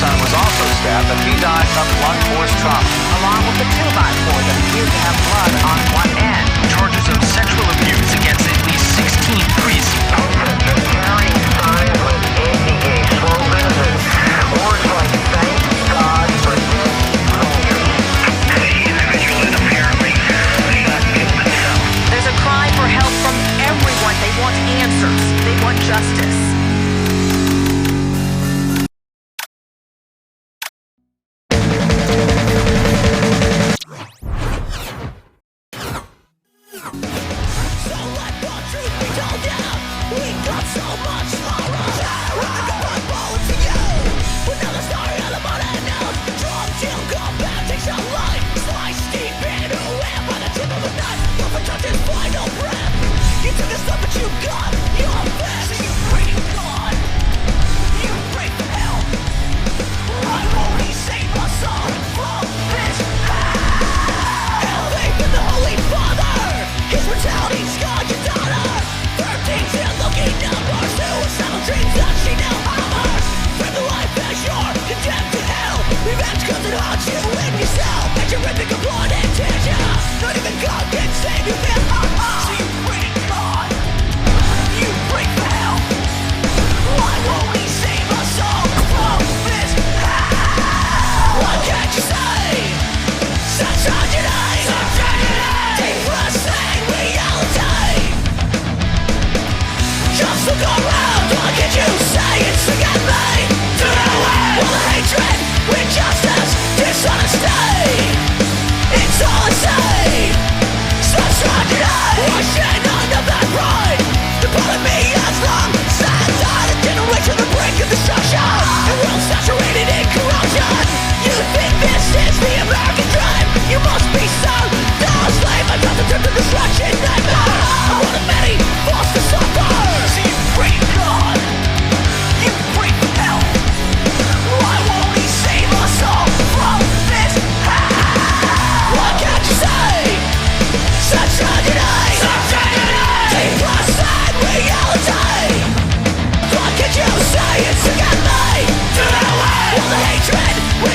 son was also stabbed, but he died of blunt force trauma. Along with the 2x4 that appeared to have blood on one end. Charges of sexual abuse against at least 16 priests. Carrying signs with anti-gay slogans and words like "thank God for dead soldiers." The individual is apparently shot himself. There's a cry for help from everyone. They want answers. They want justice.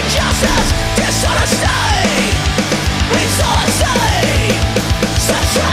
Justice, dishonesty, it's all I say. Such